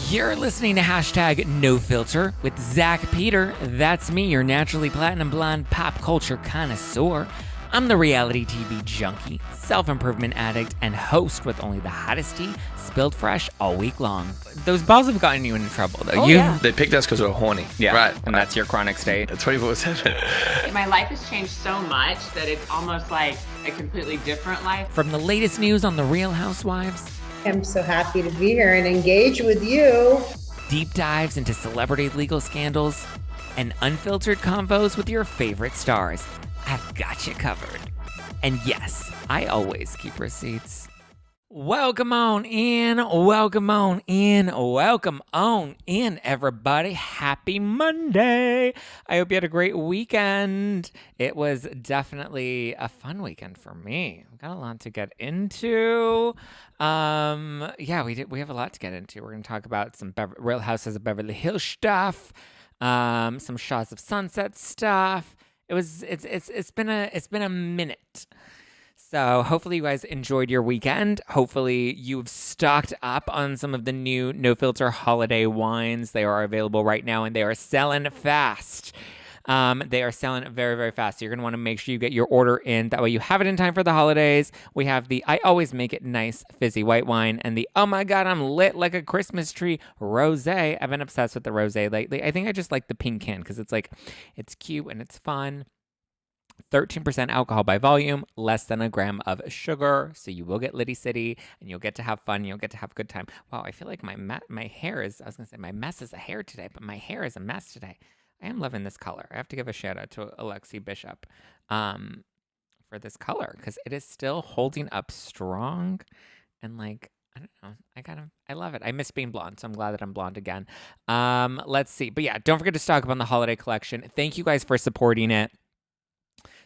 You're listening to hashtag No Filter with Zack Peter. That's me, your naturally platinum blonde pop culture connoisseur. I'm the reality TV junkie, self-improvement addict, and host with only the hottest tea spilled fresh all week long. Those balls have gotten you into trouble, though. Yeah. They picked us because we're horny. Yeah, right. And that's your chronic state. 24/7. My life has changed so much that it's almost like a completely different life. From the latest news on the Real Housewives, I'm so happy to be here and engage with you. deep dives into celebrity legal scandals, and unfiltered convos with your favorite stars, I've got you covered. And yes, I always keep receipts. Welcome on in, everybody. Happy Monday. I hope you had a great weekend. It was definitely a fun weekend for me. We've got a lot to get into. We have a lot to get into. We're going to talk about some Real Houses of Beverly Hills stuff, some Shahs of Sunset stuff. It's been a minute. So hopefully you guys enjoyed your weekend. Hopefully you've stocked up on some of the new No Filter holiday wines. They are available right now and they are selling fast. They are selling very, very fast. So you're going to want to make sure you get your order in. That way you have it in time for the holidays. We have the I Always Make It Nice fizzy white wine and the Oh My God, I'm lit like a Christmas tree rosé. I've been obsessed with the rosé lately. I think I just like the pink can because it's cute and it's fun. 13% alcohol by volume, less than a gram of sugar. So you will get litty city and you'll get to have fun. You'll get to have a good time. Wow, I feel like my hair is, I was going to say my mess is a hair today, but my hair is a mess today. I am loving this color. I have to give a shout out to Alexi Bishop for this color because it is still holding up strong. And I don't know. I love it. I miss being blonde, so I'm glad that I'm blonde again. Let's see. But yeah, don't forget to stock up on the holiday collection. Thank you guys for supporting it.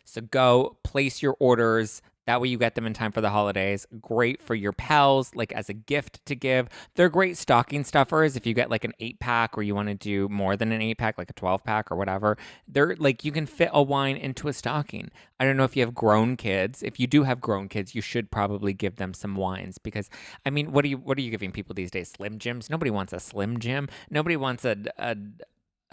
So go place your orders. That way you get them in time for the holidays. Great for your pals, like as a gift to give. They're great stocking stuffers if you get like an 8-pack or you want to do more than an 8-pack, like a 12-pack or whatever. They're like, you can fit a wine into a stocking. I don't know if you have grown kids. If you do have grown kids, you should probably give them some wines because, I mean, what are you giving people these days? Slim Jims? Nobody wants a Slim Jim. Nobody wants a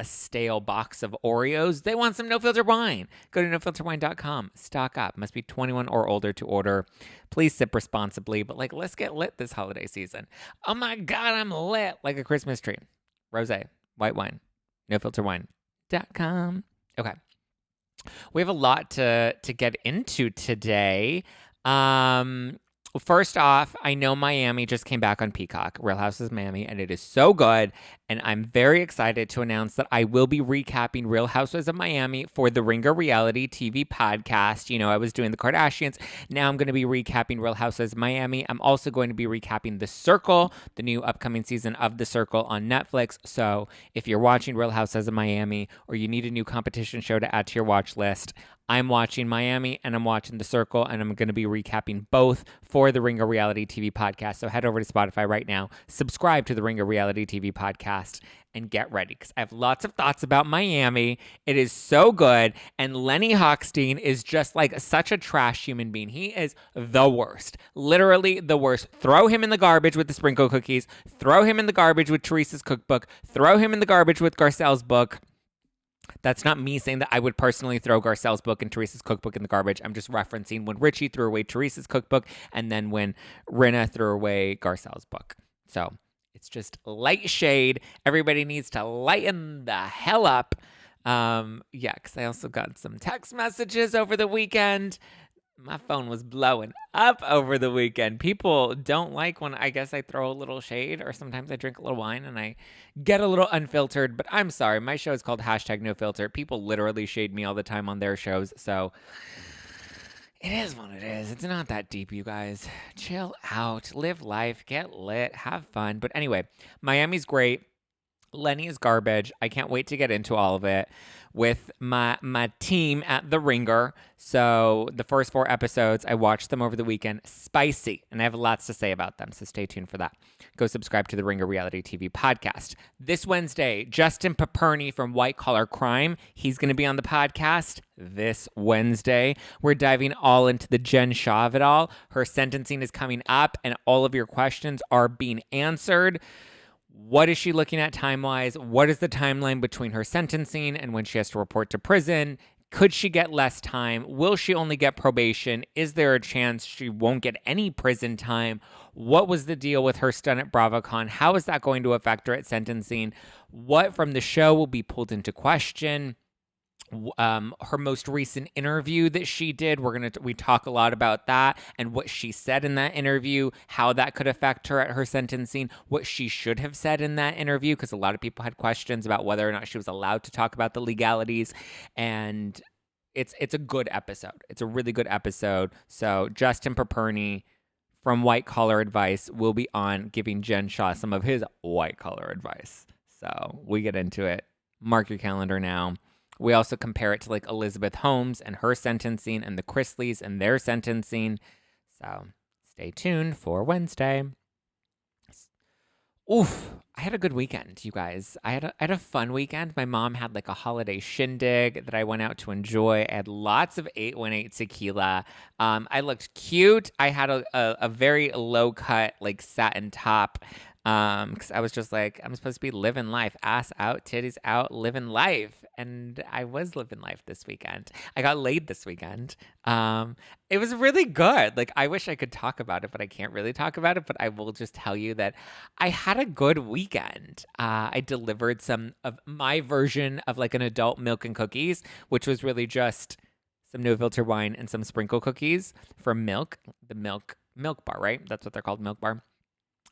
stale box of Oreos. They want some No Filter wine. Go to nofilterwine.com. Stock up. Must be 21 or older to order. Please sip responsibly, but let's get lit this holiday season. Oh my God, I'm lit like a Christmas tree. Rosé, white wine, nofilterwine.com. Okay. We have a lot to get into today. Well, first off, I know Miami just came back on Peacock, Real Houses Miami, and it is so good. And I'm very excited to announce that I will be recapping Real Houses of Miami for the Ringer Reality TV podcast. You know, I was doing the Kardashians. Now I'm going to be recapping Real Houses of Miami. I'm also going to be recapping The Circle, the new upcoming season of The Circle on Netflix. So if you're watching Real Houses of Miami or you need a new competition show to add to your watch list, I'm watching Miami and I'm watching The Circle, and I'm going to be recapping both for the Ringer Reality TV podcast. So head over to Spotify right now, subscribe to the Ringer Reality TV podcast, and get ready because I have lots of thoughts about Miami. It is so good. And Lenny Hochstein is just like such a trash human being. He is the worst, literally the worst. Throw him in the garbage with the sprinkle cookies. Throw him in the garbage with Teresa's cookbook. Throw him in the garbage with Garcelle's book. That's not me saying that I would personally throw Garcelle's book and Teresa's cookbook in the garbage. I'm just referencing when Richie threw away Teresa's cookbook and then when Rinna threw away Garcelle's book. So it's just light shade. Everybody needs to lighten the hell up. Because I also got some text messages over the weekend. My phone was blowing up over the weekend. People don't like when I guess I throw a little shade, or sometimes I drink a little wine and I get a little unfiltered. But I'm sorry. My show is called hashtag No Filter. People literally shade me all the time on their shows. So it is what it is. It's not that deep, you guys. Chill out. Live life. Get lit. Have fun. But anyway, Miami's great. Lenny is garbage. I can't wait to get into all of it with my team at The Ringer. So the first 4 episodes, I watched them over the weekend. Spicy. And I have lots to say about them, so stay tuned for that. Go subscribe to the Ringer Reality TV podcast. This Wednesday, Justin Paperny from White Collar Crime. He's going to be on the podcast this Wednesday. We're diving all into the Jen Shah of it all. Her sentencing is coming up, and all of your questions are being answered. What is she looking at time-wise? What is the timeline between her sentencing and when she has to report to prison? Could she get less time? Will she only get probation? Is there a chance she won't get any prison time? What was the deal with her stunt at BravoCon? How is that going to affect her at sentencing? What from the show will be pulled into question? Her most recent interview that she did, we talk a lot about that and what she said in that interview, how that could affect her at her sentencing, what she should have said in that interview, because a lot of people had questions about whether or not she was allowed to talk about the legalities. And it's a good episode. It's a really good episode. So Justin Paperny from White Collar Advice will be on giving Jen Shah some of his white collar advice. So we get into it. Mark your calendar now. We also compare it to like Elizabeth Holmes and her sentencing and the Chrisleys and their sentencing. So stay tuned for Wednesday. Oof, I had a good weekend, you guys. I had a fun weekend. My mom had like a holiday shindig that I went out to enjoy. I had lots of 818 tequila. I looked cute. I had a very low cut like satin top. Because I was just like, I'm supposed to be living life, ass out, titties out, living life. And I was living life this weekend. I got laid this weekend. It was really good. Like, I wish I could talk about it, but I can't really talk about it. But I will just tell you that I had a good weekend. I delivered some of my version of like an adult milk and cookies, which was really just some no filter wine and some sprinkle cookies from Milk, the milk bar, right? That's what they're called, Milk Bar.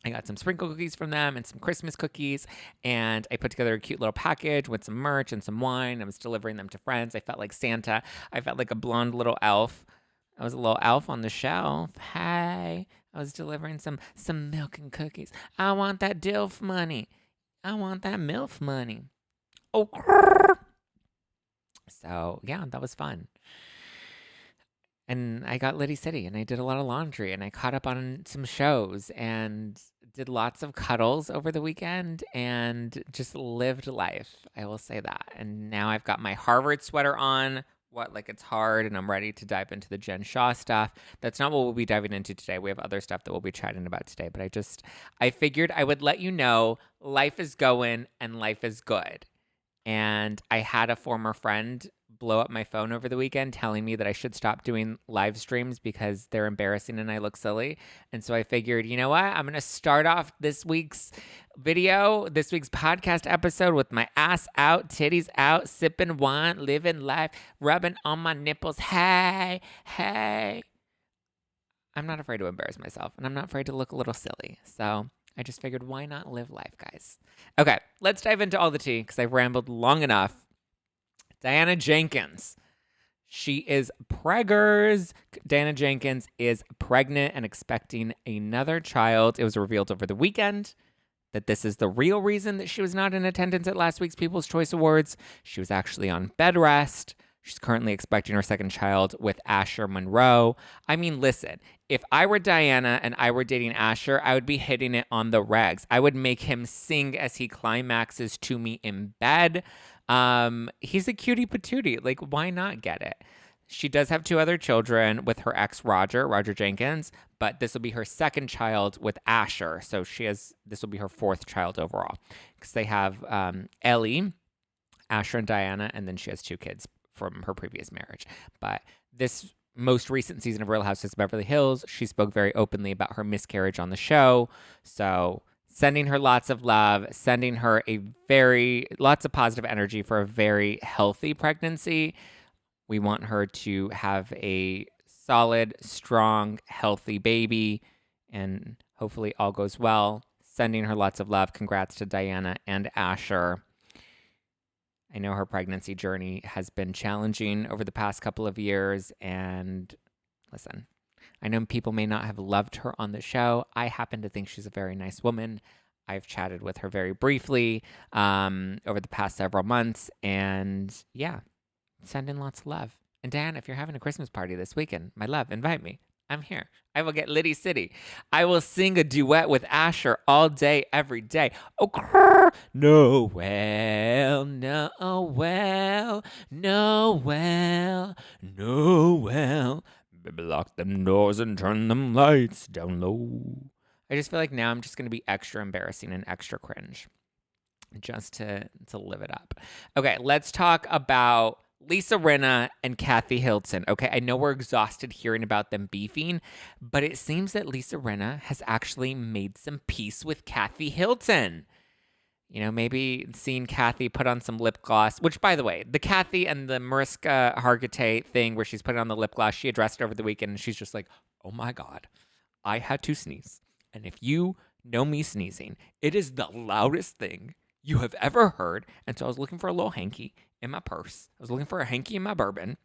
I got some sprinkle cookies from them and some Christmas cookies, and I put together a cute little package with some merch and some wine. I was delivering them to friends. I felt like Santa. I felt like a blonde little elf. I was a little elf on the shelf. Hey, I was delivering some milk and cookies. I want that DILF money. I want that MILF money. Oh, so yeah, that was fun. And I got Liddy City and I did a lot of laundry and I caught up on some shows and did lots of cuddles over the weekend and just lived life. I will say that. And now I've got my Harvard sweater on. Like it's hard and I'm ready to dive into the Jen Shah stuff. That's not what we'll be diving into today. We have other stuff that we'll be chatting about today. But I figured I would let you know life is going and life is good. And I had a former friend blow up my phone over the weekend telling me that I should stop doing live streams because they're embarrassing and I look silly. And so I figured, you know what? I'm going to start off this week's podcast episode with my ass out, titties out, sipping wine, living life, rubbing on my nipples. Hey. I'm not afraid to embarrass myself and I'm not afraid to look a little silly. So I just figured, why not live life, guys? Okay, let's dive into all the tea because I've rambled long enough. Diana Jenkins. She is preggers. Diana Jenkins is pregnant and expecting another child. It was revealed over the weekend that this is the real reason that she was not in attendance at last week's People's Choice Awards. She was actually on bed rest. She's currently expecting her second child with Asher Monroe. I mean, listen, if I were Diana and I were dating Asher, I would be hitting it on the regs. I would make him sing as he climaxes to me in bed. He's a cutie patootie. Like, why not get it? She does have 2 other children with her ex, Roger Jenkins, but this will be her second child with Asher. So this will be her 4th child overall because they have Ellie, Asher and Diana, and then she has 2 kids from her previous marriage. But this most recent season of Real Housewives of Beverly Hills, she spoke very openly about her miscarriage on the show. So sending her lots of love, sending her lots of positive energy for a very healthy pregnancy. We want her to have a solid, strong, healthy baby, and hopefully all goes well. Sending her lots of love. Congrats to Diana and Asher. I know her pregnancy journey has been challenging over the past couple of years, and listen, I know people may not have loved her on the show. I happen to think she's a very nice woman. I've chatted with her very briefly over the past several months. And yeah, sending lots of love. And Diana, if you're having a Christmas party this weekend, my love, invite me. I'm here. I will get Liddy City. I will sing a duet with Asher all day, every day. Oh, Noel, Noel, Noel, Noel. Baby, lock them doors and turn them lights down low. I just feel like now I'm just going to be extra embarrassing and extra cringe just to live it up. Okay, let's talk about Lisa Rinna and Kathy Hilton. Okay, I know we're exhausted hearing about them beefing, but it seems that Lisa Rinna has actually made some peace with Kathy Hilton. You know, maybe seeing Kathy put on some lip gloss, which, by the way, the Kathy and the Mariska Hargitay thing where she's putting on the lip gloss, she addressed it over the weekend, and she's just like, oh my God, I had to sneeze. And if you know me sneezing, it is the loudest thing you have ever heard. And so I was looking for a little hanky in my purse. I was looking for a hanky in my bourbon.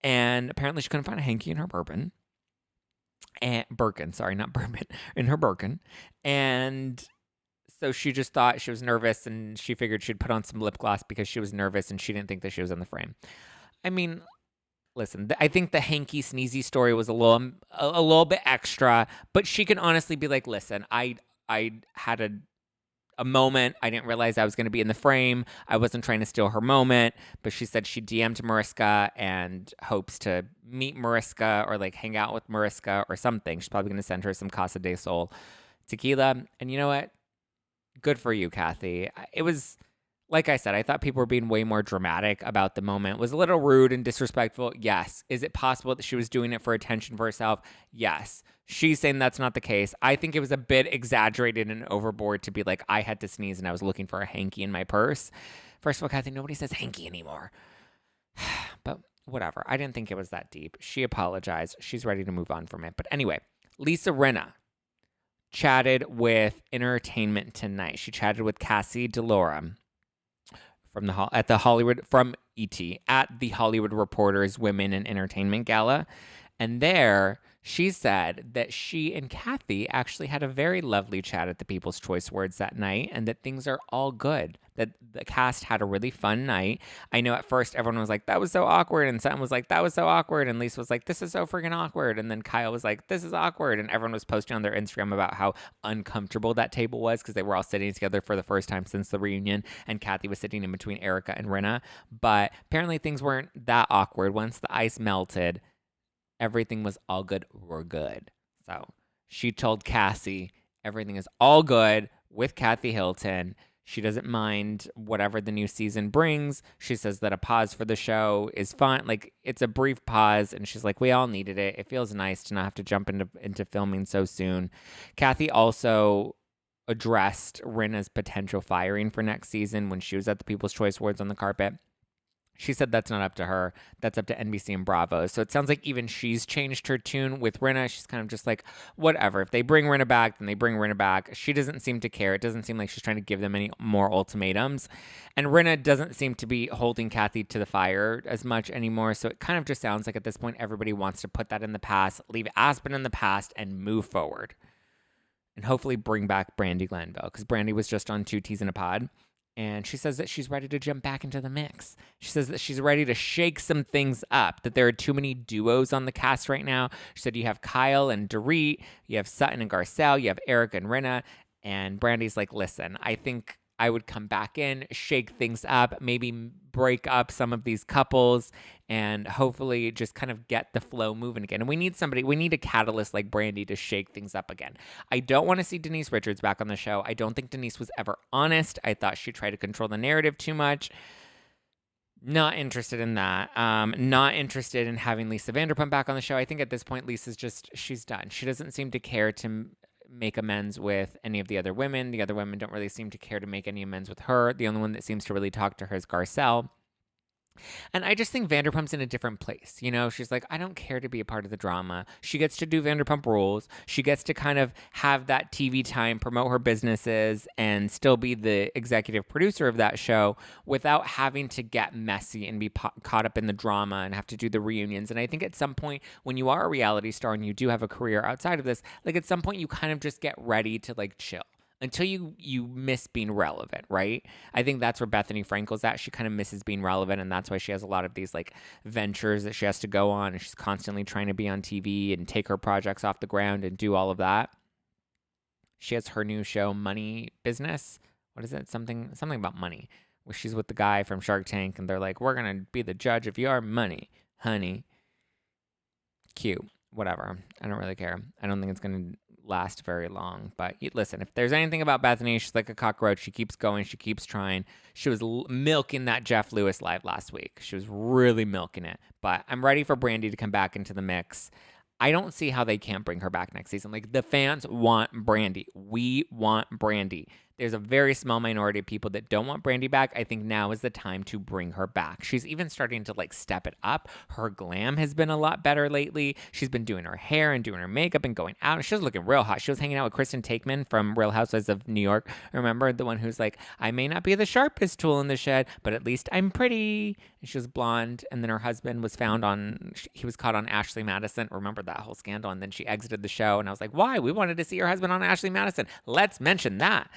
And apparently she couldn't find a hanky in her bourbon. And Birkin, sorry, not bourbon, in her Birkin. And so she just thought she was nervous, and she figured she'd put on some lip gloss because she was nervous and she didn't think that she was in the frame. I mean, listen, I think the hanky sneezy story was a little bit extra, but she can honestly be like, listen, I had a moment. I didn't realize I was going to be in the frame. I wasn't trying to steal her moment, but she said she DM'd Mariska and hopes to meet Mariska or like hang out with Mariska or something. She's probably going to send her some Casa de Sol tequila. And you know what? Good for you, Kathy. It was, like I said, I thought people were being way more dramatic about the moment. It was a little rude and disrespectful. Yes. Is it possible that she was doing it for attention for herself? Yes. She's saying that's not the case. I think it was a bit exaggerated and overboard to be like, I had to sneeze and I was looking for a hanky in my purse. First of all, Kathy, nobody says hanky anymore. But whatever. I didn't think it was that deep. She apologized. She's ready to move on from it. But anyway, Lisa Rinna chatted with Entertainment Tonight. She chatted with Cassie DeLora from ET at the Hollywood Reporter's Women in Entertainment Gala. And there she said that she and Kathy actually had a very lovely chat at the People's Choice Awards that night, and that things are all good, that the cast had a really fun night. I know at first everyone was like, that was so awkward, and Sutton was like, that was so awkward, and Lisa was like, this is so freaking awkward, and then Kyle was like, this is awkward, and everyone was posting on their Instagram about how uncomfortable that table was because they were all sitting together for the first time since the reunion, and Kathy was sitting in between Erica and Rinna. But apparently things weren't that awkward. Once the ice melted, everything was all good. We're good. So she told Cassie everything is all good with Kathy Hilton. She doesn't mind whatever the new season brings. She says that a pause for the show is fine. Like, it's a brief pause, and she's like, we all needed it. It feels nice to not have to jump into filming so soon. Kathy also addressed Rinna's potential firing for next season when she was at the People's Choice Awards on the carpet. She said that's not up to her. That's up to NBC and Bravo. So it sounds like even she's changed her tune with Rinna. She's kind of just like, whatever. If they bring Rinna back, then they bring Rinna back. She doesn't seem to care. It doesn't seem like she's trying to give them any more ultimatums. And Rinna doesn't seem to be holding Kathy to the fire as much anymore. So it kind of just sounds like at this point, everybody wants to put that in the past, leave Aspen in the past, and move forward. And hopefully bring back Brandi Glanville, because Brandi was just on 2 T's in a Pod. And she says that she's ready to jump back into the mix. She says that she's ready to shake some things up, that there are too many duos on the cast right now. She said you have Kyle and Dorit, you have Sutton and Garcelle, you have Eric and Rinna. And Brandi's like, listen, I think I would come back in, shake things up, maybe break up some of these couples, and hopefully just kind of get the flow moving again. And we need a catalyst like Brandi to shake things up again. I don't want to see Denise Richards back on the show. I don't think Denise was ever honest. I thought she tried to control the narrative too much. Not interested in that. Not interested in having Lisa Vanderpump back on the show. I think at this point, she's done. She doesn't seem to care to make amends with any of the other women. The other women don't really seem to care to make any amends with her. The only one that seems to really talk to her is Garcelle. And I just think Vanderpump's in a different place. You know, she's like, I don't care to be a part of the drama. She gets to do Vanderpump Rules. She gets to kind of have that TV time, promote her businesses, and still be the executive producer of that show without having to get messy and be caught up in the drama and have to do the reunions. And I think at some point, when you are a reality star and you do have a career outside of this, like at some point you kind of just get ready to like chill. Until you miss being relevant, right? I think that's where Bethany Frankel's at. She kind of misses being relevant, and that's why she has a lot of these like ventures that she has to go on, and she's constantly trying to be on TV and take her projects off the ground and do all of that. She has her new show, Money Business. What is it? Something about money, where she's with the guy from Shark Tank, and they're like, we're gonna be the judge of your money, honey. Cute. Whatever. I don't really care. I don't think it's gonna last very long. But listen, if there's anything about Bethany, she's like a cockroach. She keeps going. She keeps trying. She was milking that Jeff Lewis live last week. She was really milking it. But I'm ready for Brandi to come back into the mix. I don't see how they can't bring her back next season. Like, the fans want Brandi. We want Brandi. There's a very small minority of people that don't want Brandi back. I think now is the time to bring her back. She's even starting to like step it up. Her glam has been a lot better lately. She's been doing her hair and doing her makeup and going out. She was looking real hot. She was hanging out with Kristen Takeman from Real Housewives of New York. Remember, the one who's like, I may not be the sharpest tool in the shed, but at least I'm pretty. And she was blonde. And then her husband was found he was caught on Ashley Madison. Remember that whole scandal? And then she exited the show. And I was like, why? We wanted to see her husband on Ashley Madison. Let's mention that.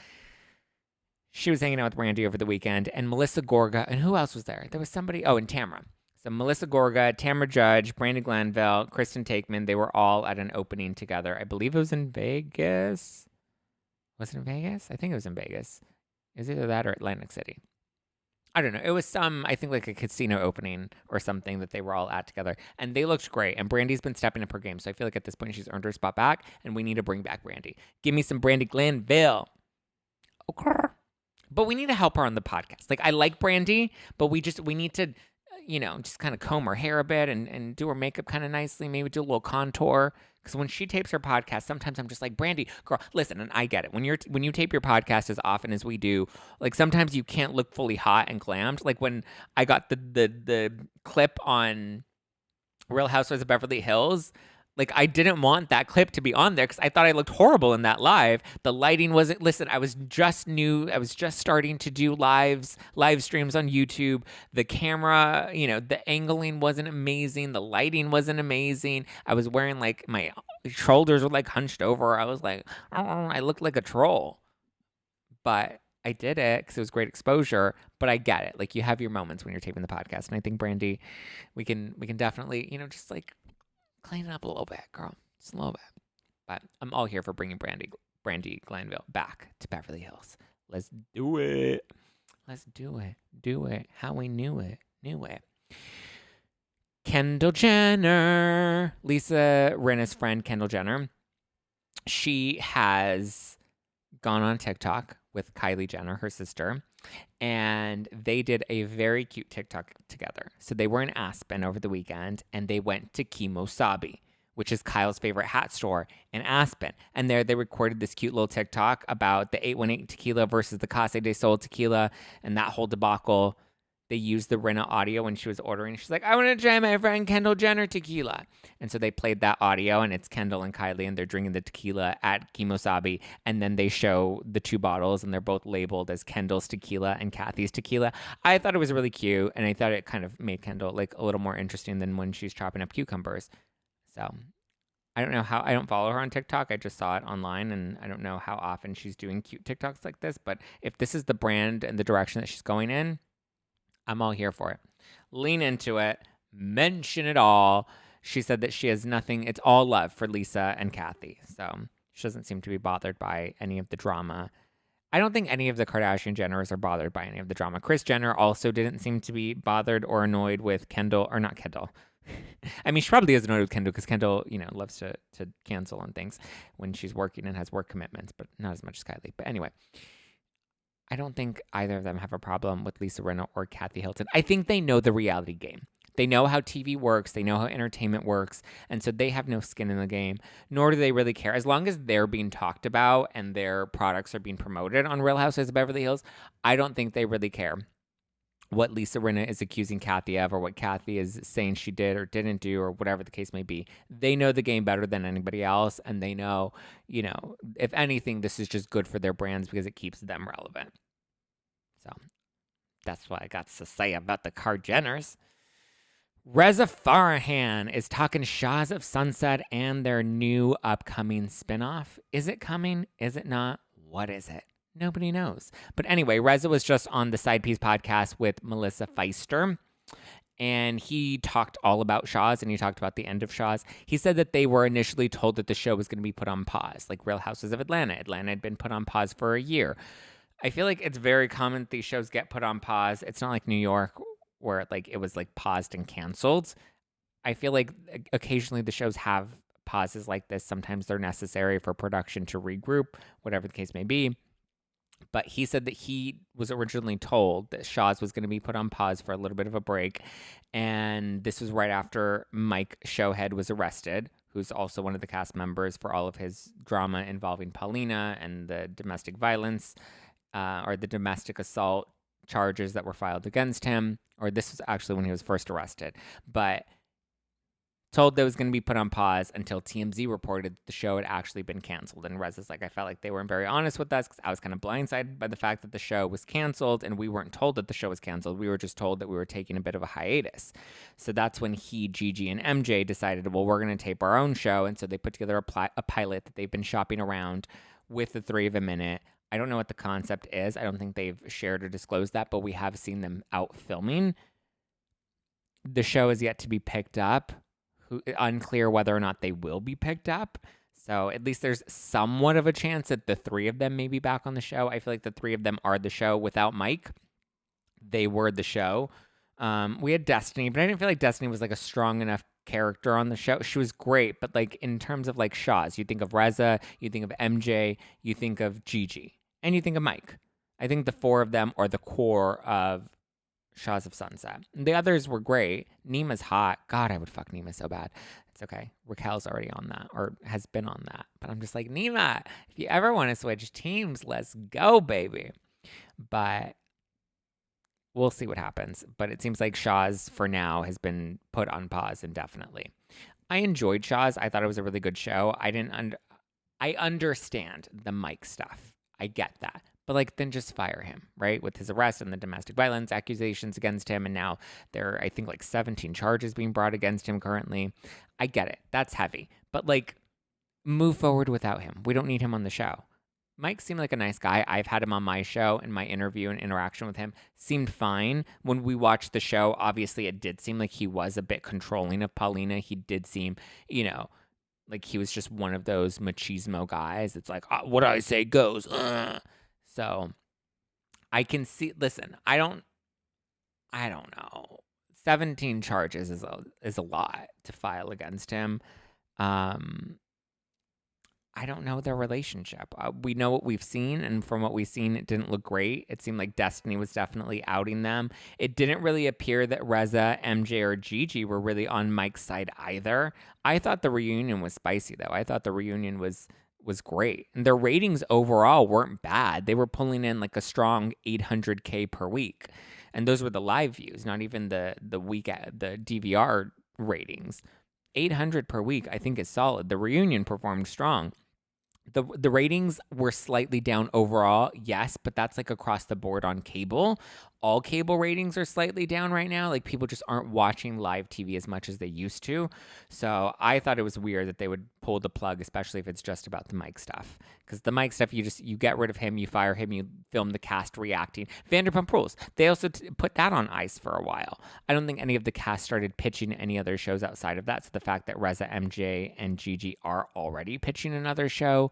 She was hanging out with Brandi over the weekend, and Melissa Gorga, and who else was there? There was somebody, and Tamra. So Melissa Gorga, Tamra Judge, Brandi Glanville, Kristen Takeman, they were all at an opening together. I believe it was in Vegas. Was it in Vegas? I think it was in Vegas. It was either that or Atlantic City. I don't know. It was I think like a casino opening or something that they were all at together. And they looked great. And Brandi's been stepping up her game. So I feel like at this point she's earned her spot back, and we need to bring back Brandi. Give me some Brandi Glanville. Okay. But we need to help her on the podcast. Like, I like Brandi, but we need to, just kind of comb her hair a bit and do her makeup kind of nicely. Maybe do a little contour. Because when she tapes her podcast, sometimes I'm just like, Brandi, girl, listen, and I get it. When you tape your podcast as often as we do, like, sometimes you can't look fully hot and glammed. Like, when I got the clip on Real Housewives of Beverly Hills, like, I didn't want that clip to be on there because I thought I looked horrible in that live. The lighting wasn't, listen, I was just starting to do live streams on YouTube. The camera, the angling wasn't amazing. The lighting wasn't amazing. I was wearing, like, my shoulders were, like, hunched over. I was like, oh, I looked like a troll. But I did it because it was great exposure. But I get it. Like, you have your moments when you're taping the podcast. And I think, Brandi, we can definitely, just, like, clean it up a little bit, girl. Just a little bit. But I'm all here for bringing Brandi Glanville back to Beverly Hills. Let's do it. Let's do it. Do it how we knew it. Kendall Jenner. Lisa Rinna's friend, Kendall Jenner. She has gone on TikTok with Kylie Jenner, her sister, and they did a very cute TikTok together. So they were in Aspen over the weekend, and they went to Kimosabi, which is Kyle's favorite hat store in Aspen. And there they recorded this cute little TikTok about the 818 tequila versus the Casa de Sol tequila and that whole debacle. They used the Rinna audio when she was ordering. She's like, I want to try my friend Kendall Jenner tequila. And so they played that audio, and it's Kendall and Kylie, and they're drinking the tequila at Kimosabi. And then they show the two bottles, and they're both labeled as Kendall's tequila and Kathy's tequila. I thought it was really cute, and I thought it kind of made Kendall like a little more interesting than when she's chopping up cucumbers. So I don't know how, I don't follow her on TikTok. I just saw it online, and I don't know how often she's doing cute TikToks like this. But if this is the brand and the direction that she's going in, I'm all here for it. Lean into it. Mention it all. She said that she has nothing. It's all love for Lisa and Kathy. So she doesn't seem to be bothered by any of the drama. I don't think any of the Kardashian Jenners are bothered by any of the drama. Kris Jenner also didn't seem to be bothered or annoyed with Kendall, or not Kendall. I mean, she probably is annoyed with Kendall because Kendall, loves to cancel on things when she's working and has work commitments, but not as much as Kylie. But anyway, I don't think either of them have a problem with Lisa Rinna or Kathy Hilton. I think they know the reality game. They know how TV works. They know how entertainment works. And so they have no skin in the game, nor do they really care. As long as they're being talked about and their products are being promoted on Real Housewives of Beverly Hills, I don't think they really care what Lisa Rinna is accusing Kathy of, or what Kathy is saying she did or didn't do, or whatever the case may be. They know the game better than anybody else, and they know, if anything, this is just good for their brands because it keeps them relevant. So that's what I got to say about the Jenners. Reza Farahan is talking Shahs of Sunset and their new upcoming spinoff. Is it coming? Is it not? What is it? Nobody knows. But anyway, Reza was just on the Side Piece podcast with Melissa Feister, and he talked all about Shahs, and he talked about the end of Shahs. He said that they were initially told that the show was going to be put on pause, like Real Houses of Atlanta. Atlanta had been put on pause for a year. I feel like it's very common that these shows get put on pause. It's not like New York where it was paused and canceled. I feel like occasionally the shows have pauses like this, sometimes they're necessary for production to regroup, whatever the case may be. But he said that he was originally told that Shahs was going to be put on pause for a little bit of a break. And this was right after Mike Showhead was arrested, who's also one of the cast members for all of his drama involving Paulina and the domestic violence or the domestic assault charges that were filed against him. Or this was actually when he was first arrested. But told that it was going to be put on pause until TMZ reported that the show had actually been canceled. And Reza's like, I felt like they weren't very honest with us because I was kind of blindsided by the fact that the show was canceled, and we weren't told that the show was canceled. We were just told that we were taking a bit of a hiatus. So that's when he, Gigi, and MJ decided, well, we're going to tape our own show. And so they put together a pilot that they've been shopping around with the three of them in it. I don't know what the concept is. I don't think they've shared or disclosed that, but we have seen them out filming. The show is yet to be picked up. Unclear whether or not they will be picked up. So at least there's somewhat of a chance that the three of them may be back on the show. I feel like the three of them are the show. Without Mike, they were the show. We had Destiny, but I didn't feel like Destiny was like a strong enough character on the show. She was great, but like in terms of like Shahs, you think of Reza, you think of MJ, you think of Gigi, and you think of Mike. I think the four of them are the core of Shahs of Sunset. The others were great. Nima's hot. God, I would fuck Nima so bad. It's okay. Raquel's already on that or has been on that. But I'm just like, Nima, if you ever want to switch teams, let's go, baby. But we'll see what happens. But it seems like Shahs for now has been put on pause indefinitely. I enjoyed Shahs. I thought it was a really good show. I understand the Mike stuff. I get that. But like, then just fire him, right? With his arrest and the domestic violence accusations against him. And now there are, I think, like 17 charges being brought against him currently. I get it. That's heavy. But like, move forward without him. We don't need him on the show. Mike seemed like a nice guy. I've had him on my show, and my interview and interaction with him seemed fine. When we watched the show, obviously it did seem like he was a bit controlling of Paulina. He did seem, like he was just one of those machismo guys. It's like, what I say goes. So I can see, listen, I don't know. 17 charges is a lot to file against him. I don't know their relationship. We know what we've seen, and from what we've seen, it didn't look great. It seemed like Destiny was definitely outing them. It didn't really appear that Reza, MJ, or Gigi were really on Mike's side either. I thought the reunion was spicy, though. I thought the reunion was great. And their ratings overall weren't bad. They were pulling in like a strong 800K per week. And those were the live views, not even the DVR ratings. 800 per week, I think, is solid. The reunion performed strong. The ratings were slightly down overall, yes, but that's like across the board on cable. All cable ratings are slightly down right now. Like, people just aren't watching live TV as much as they used to. So I thought it was weird that they would pull the plug, especially if it's just about the Mike stuff. Because the Mike stuff, you get rid of him, you fire him, you film the cast reacting. Vanderpump Rules, they also put that on ice for a while. I don't think any of the cast started pitching any other shows outside of that. So the fact that Reza, MJ, and Gigi are already pitching another show,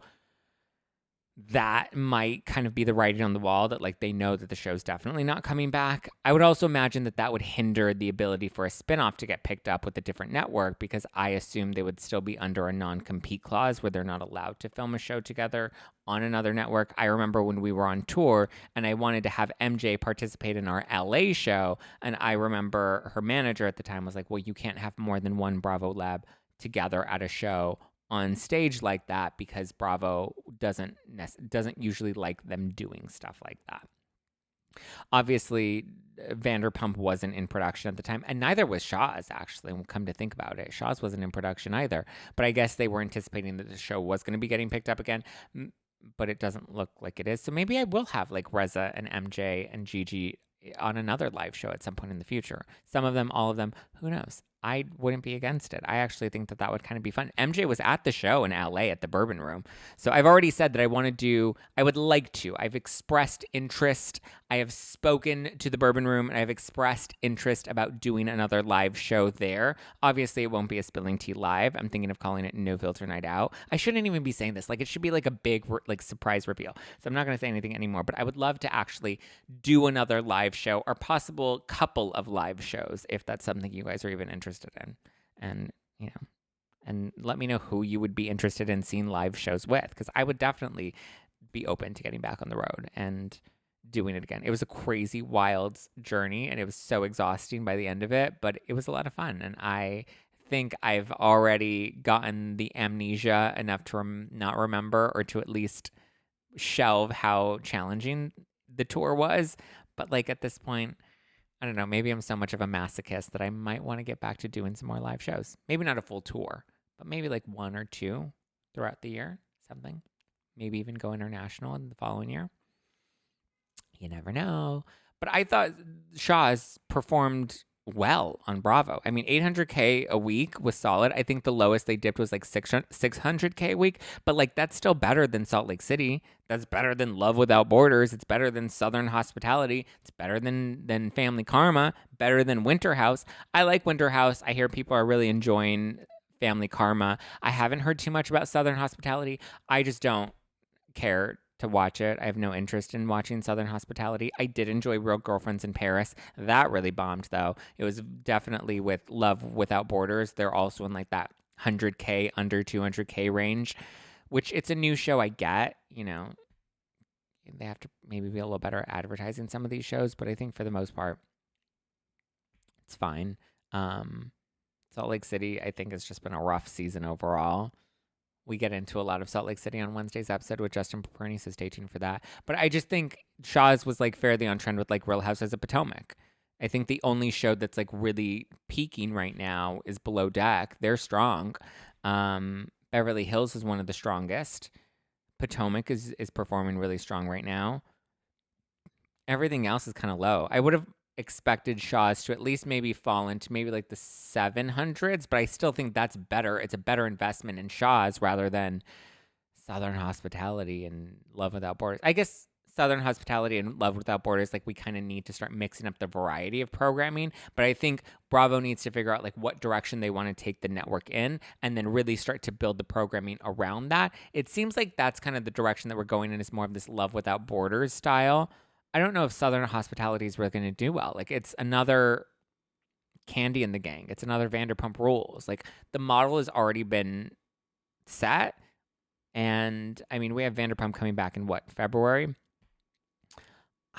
that might kind of be the writing on the wall that like they know that the show's definitely not coming back. I would also imagine that would hinder the ability for a spinoff to get picked up with a different network, because I assume they would still be under a non-compete clause where they're not allowed to film a show together on another network. I remember when we were on tour and I wanted to have MJ participate in our LA show, and I remember her manager at the time was like, well, you can't have more than one Bravo Lab together at a show on stage like that, because Bravo doesn't usually like them doing stuff like that. Obviously, Vanderpump wasn't in production at the time, and neither was Shahs, actually. We'll come to think about it. Shahs wasn't in production either, but I guess they were anticipating that the show was going to be getting picked up again, but it doesn't look like it is. So maybe I will have like Reza and MJ and Gigi on another live show at some point in the future. Some of them, all of them, who knows? I wouldn't be against it. I actually think that would kind of be fun. MJ was at the show in LA at the Bourbon Room. So I've already said that I would like to. I've expressed interest. I have spoken to the Bourbon Room, and I've expressed interest about doing another live show there. Obviously, it won't be a Spilling Tea Live. I'm thinking of calling it No Filter Night Out. I shouldn't even be saying this. Like, it should be like a big like surprise reveal. So I'm not going to say anything anymore, but I would love to actually do another live show, or possible couple of live shows, if that's something you guys are even interested in. And, And let me know who you would be interested in seeing live shows with, because I would definitely be open to getting back on the road and doing it again. It was a crazy, wild journey, and it was so exhausting by the end of it, but it was a lot of fun. And I think I've already gotten the amnesia enough to not remember, or to at least shelve how challenging the tour was. But like at this point, I don't know, maybe I'm so much of a masochist that I might want to get back to doing some more live shows. Maybe not a full tour, but maybe like 1 or 2 throughout the year, something. Maybe even go international in the following year. You never know. But I thought Shahs performed well on Bravo. I mean, 800K a week was solid. I think the lowest they dipped was like 600K a week. But like, that's still better than Salt Lake City. That's better than Love Without Borders. It's better than Southern Hospitality. It's better than Family Karma. Better than Winter House. I like Winter House. I hear people are really enjoying Family Karma. I haven't heard too much about Southern Hospitality. I just don't care to watch it. I have no interest in watching Southern Hospitality. I did enjoy Real Girlfriends in Paris. That really bombed, though. It was definitely with Love Without Borders. They're also in like that 100K, under 200K range, which it's a new show, I get. You know, they have to maybe be a little better at advertising some of these shows, but I think for the most part, it's fine. Salt Lake City, I think, has just been a rough season overall. We get into a lot of Salt Lake City on Wednesday's episode with Justin Paperny, so stay tuned for that. But I just think Shahs was like fairly on trend with like Real Housewives of Potomac. I think the only show that's like really peaking right now is Below Deck. They're strong. Beverly Hills is one of the strongest. Potomac is performing really strong right now. Everything else is kind of low. I would have expected Shahs to at least maybe fall into maybe like the 700s, but I still think that's better. It's a better investment in Shahs rather than Southern Hospitality and Love Without Borders. I guess Southern Hospitality and Love Without Borders, like we kind of need to start mixing up the variety of programming, but I think Bravo needs to figure out like what direction they want to take the network in and then really start to build the programming around that. It seems like that's kind of the direction that we're going in, is more of this Love Without Borders style. I don't know if Southern Hospitality is really going to do well. Like, it's another Candy and the Gang. It's another Vanderpump Rules. Like, the model has already been set. And, I mean, we have Vanderpump coming back in, February?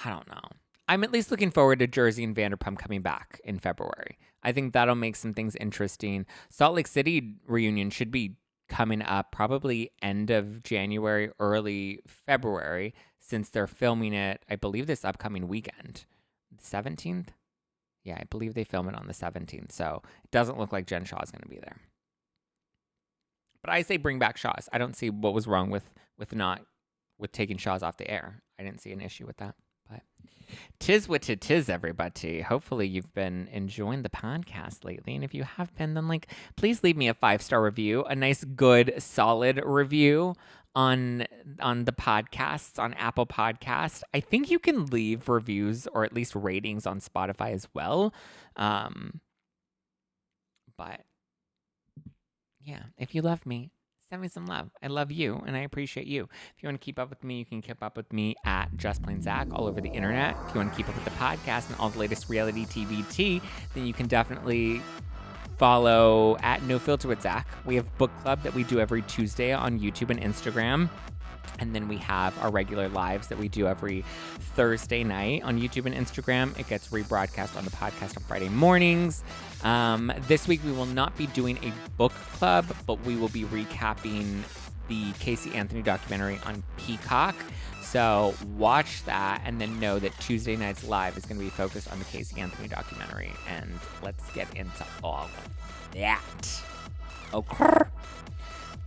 I don't know. I'm at least looking forward to Jersey and Vanderpump coming back in February. I think that'll make some things interesting. Salt Lake City reunion should be coming up probably end of January, early February, since they're filming it, I believe, this upcoming weekend. The 17th? Yeah, I believe they film it on the 17th, so it doesn't look like Jen Shah is going to be there. But I say bring back Shahs. I don't see what was wrong with taking Shahs off the air. I didn't see an issue with that. But 'tis what it is, everybody. Hopefully you've been enjoying the podcast lately. And if you have been, then like, please leave me a 5-star review, a nice, good, solid review on the podcasts, on Apple Podcasts. I think you can leave reviews or at least ratings on Spotify as well. But yeah, if you love me, send me some love. I love you, and I appreciate you. If you want to keep up with me, you can keep up with me at Just Plain Zack all over the internet. If you want to keep up with the podcast and all the latest reality TV tea, then you can definitely follow at No Filter with Zack. We have book club that we do every Tuesday on YouTube and Instagram. And then we have our regular lives that we do every Thursday night on YouTube and Instagram. It gets rebroadcast on the podcast on Friday mornings. This week we will not be doing a book club, but we will be recapping the Casey Anthony documentary on Peacock. So watch that and then know that Tuesday night's live is going to be focused on the Casey Anthony documentary. And let's get into all of that. Okay.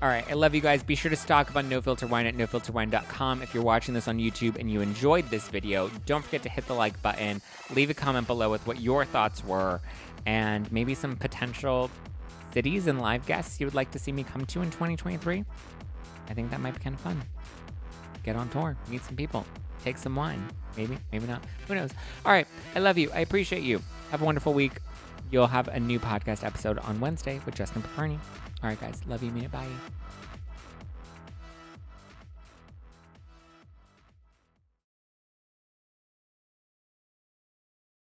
All right, I love you guys. Be sure to stock up on No Filter Wine at nofilterwine.com. If you're watching this on YouTube and you enjoyed this video, don't forget to hit the like button. Leave a comment below with what your thoughts were and maybe some potential cities and live guests you would like to see me come to in 2023. I think that might be kind of fun. Get on tour, meet some people, take some wine. Maybe, maybe not. Who knows? All right, I love you. I appreciate you. Have a wonderful week. You'll have a new podcast episode on Wednesday with Justin Paperny. All right, guys. Love you. Mean it. Bye.